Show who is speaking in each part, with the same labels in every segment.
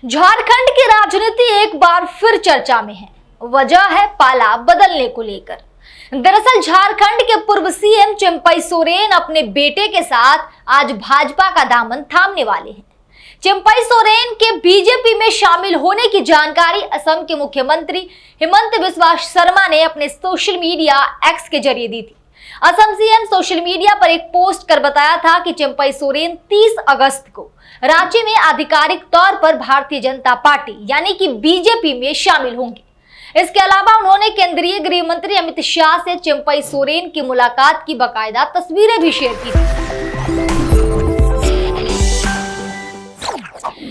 Speaker 1: झारखंड की राजनीति एक बार फिर चर्चा में है। वजह है पाला बदलने को लेकर। दरअसल झारखंड के पूर्व सीएम चिंपई सोरेन अपने बेटे के साथ आज भाजपा का दामन थामने वाले हैं। चिंपई सोरेन के बीजेपी में शामिल होने की जानकारी असम के मुख्यमंत्री हिमंत बिस्वा शर्मा ने अपने सोशल मीडिया एक्स के जरिए दी थी। असम सीएम सोशल मीडिया पर एक पोस्ट कर बताया था कि चिंपई सोरेन 30 अगस्त को रांची में आधिकारिक तौर पर भारतीय जनता पार्टी यानी कि बीजेपी में शामिल होंगे। इसके अलावा उन्होंने केंद्रीय गृह मंत्री अमित शाह से चिंपई सोरेन की मुलाकात की बाकायदा तस्वीरें भी शेयर की थी।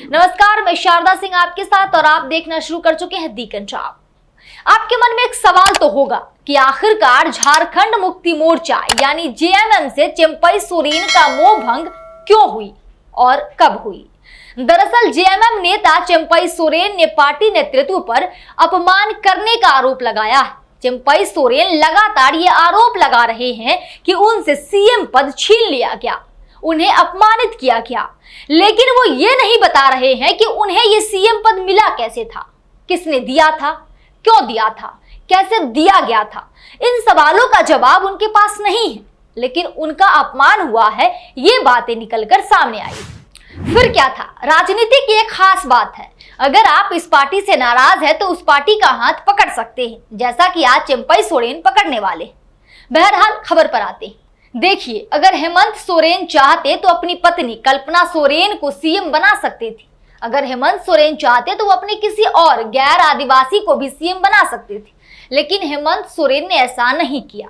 Speaker 1: नमस्कार, मैं शारदा सिंह आपके साथ और आप देखना शुरू कर चुके हैं दी पंजाब। आपके मन में एक सवाल तो होगा कि आखिरकार झारखंड मुक्ति मोर्चा यानी जेएमएम से चिंपई सोरेन का मोह भंग क्यों हुई और कब हुई। दरअसल जेएमएम नेता चिंपई सोरेन ने पार्टी नेतृत्व पर अपमान करने का आरोप लगाया है। चिंपई सोरेन लगातार ये आरोप लगा रहे हैं कि उनसे सीएम पद छीन लिया गया, उन्हें अपमानित किया गया, लेकिन वो ये नहीं बता रहे हैं कि उन्हें ये सीएम पद मिला कैसे था, किसने दिया था, क्यों दिया था, कैसे दिया गया था। इन सवालों का जवाब उनके पास नहीं है, लेकिन उनका अपमान हुआ है, ये बातें निकलकर सामने आई। फिर क्या था? राजनीति की एक खास बात है, अगर आप इस पार्टी से नाराज है तो उस पार्टी का हाथ पकड़ सकते हैं, जैसा कि आज चिंपई सोरेन पकड़ने वाले। बहरहाल खबर पर आते हैं। देखिए, अगर हेमंत सोरेन चाहते तो अपनी पत्नी कल्पना सोरेन को सीएम बना सकते थे। अगर हेमंत सोरेन चाहते तो वो अपने किसी और गैर आदिवासी को भी सीएम बना सकते थे, लेकिन हेमंत सोरेन ने ऐसा नहीं किया,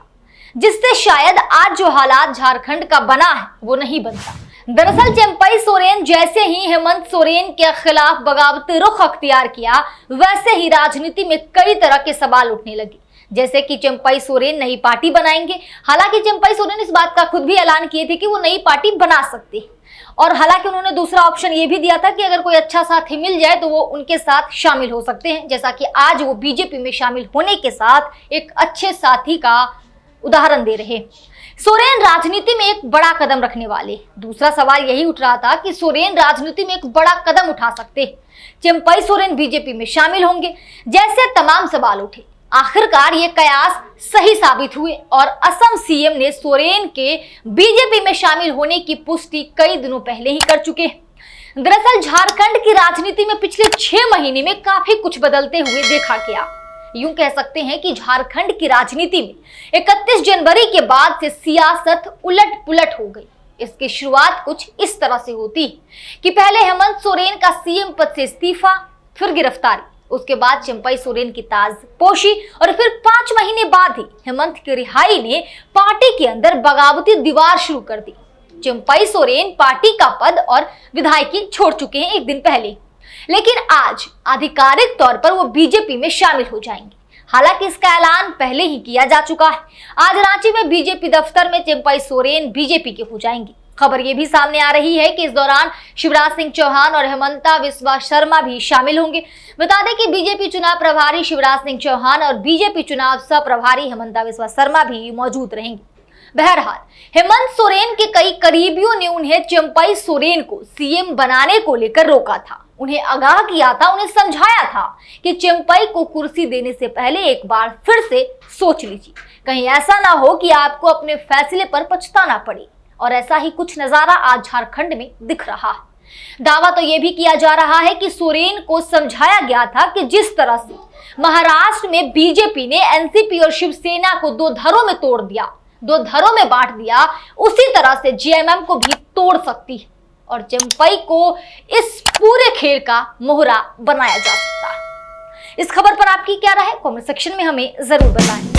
Speaker 1: जिससे शायद आज जो हालात झारखंड का बना है वो नहीं बनता। दरअसल चिंपई सोरेन जैसे ही हेमंत सोरेन के खिलाफ बगावती रुख अख्तियार किया, वैसे ही राजनीति में कई तरह के सवाल उठने लगे, जैसे कि चिंपई सोरेन नई पार्टी बनाएंगे। हालांकि चिंपई सोरेन इस बात का खुद भी ऐलान किए थे कि वो नई पार्टी बना सकते हैं, और हालांकि उन्होंने दूसरा ऑप्शन ये भी दिया था कि अगर कोई अच्छा साथी मिल जाए तो वो उनके साथ शामिल हो सकते हैं, जैसा कि आज वो बीजेपी में शामिल होने के साथ एक अच्छे साथी का उदाहरण दे रहे। सोरेन राजनीति में एक बड़ा कदम रखने वाले। दूसरा सवाल यही उठ रहा था कि सोरेन राजनीति में एक बड़ा कदम उठा सकते, चिंपई सोरेन बीजेपी में शामिल होंगे, जैसे तमाम सवाल उठे। आखिरकार ये कयास सही साबित हुए और असम सीएम ने सोरेन के बीजेपी में शामिल होने की पुष्टि कई दिनों पहले ही कर चुके हैं। दरअसल झारखंड की राजनीति में पिछले 6 महीने में काफी कुछ बदलते हुए देखा गया। यूं कह सकते हैं कि झारखंड की राजनीति में 31 जनवरी के बाद से सियासत उलट पुलट हो गई। इसकी शुरुआत कुछ इस तरह से होती है कि पहले हेमंत सोरेन का सीएम पद से इस्तीफा, फिर गिरफ्तारी, उसके बाद चिंपई सोरेन की ताजपोशी और फिर 5 महीने बाद ही हेमंत की रिहाई ने पार्टी के अंदर बगावती दीवार शुरू कर दी। चिंपई सोरेन पार्टी का पद और विधायकी छोड़ चुके हैं एक दिन पहले, लेकिन आज आधिकारिक तौर पर वो बीजेपी में शामिल हो जाएंगे। हालांकि इसका ऐलान पहले ही किया जा चुका है। आज रांची में बीजेपी दफ्तर में चिंपई सोरेन बीजेपी के हो जाएंगे। खबर ये भी सामने आ रही है कि इस दौरान शिवराज सिंह चौहान और हिमंता बिस्वा शर्मा भी शामिल होंगे। बता दें कि बीजेपी चुनाव प्रभारी शिवराज सिंह चौहान और बीजेपी चुनाव सह प्रभारी हिमंता बिस्वा शर्मा भी मौजूद रहेंगे। बहरहाल हेमंत सोरेन के कई करीबियों ने उन्हें चिंपई सोरेन को सीएम बनाने को लेकर रोका था, उन्हें आगाह किया था, उन्हें समझाया था कि चिंपई को कुर्सी देने से पहले एक बार फिर से सोच लीजिए, कहीं ऐसा ना हो कि आपको अपने फैसले पर पछताना पड़े। और ऐसा ही कुछ नजारा आज झारखंड में दिख रहा है। दावा तो यह भी किया जा रहा है कि सोरेन को समझाया गया था कि जिस तरह से महाराष्ट्र में बीजेपी ने एनसीपी और शिवसेना को 2 धड़ों में तोड़ दिया, 2 धड़ों में बांट दिया, उसी तरह से जेएमएम को भी तोड़ सकती है और चिंपई को इस पूरे खेल का मोहरा बनाया जा सकता है। इस खबर पर आपकी क्या राय है? कमेंट सेक्शन में हमें जरूर बताएं।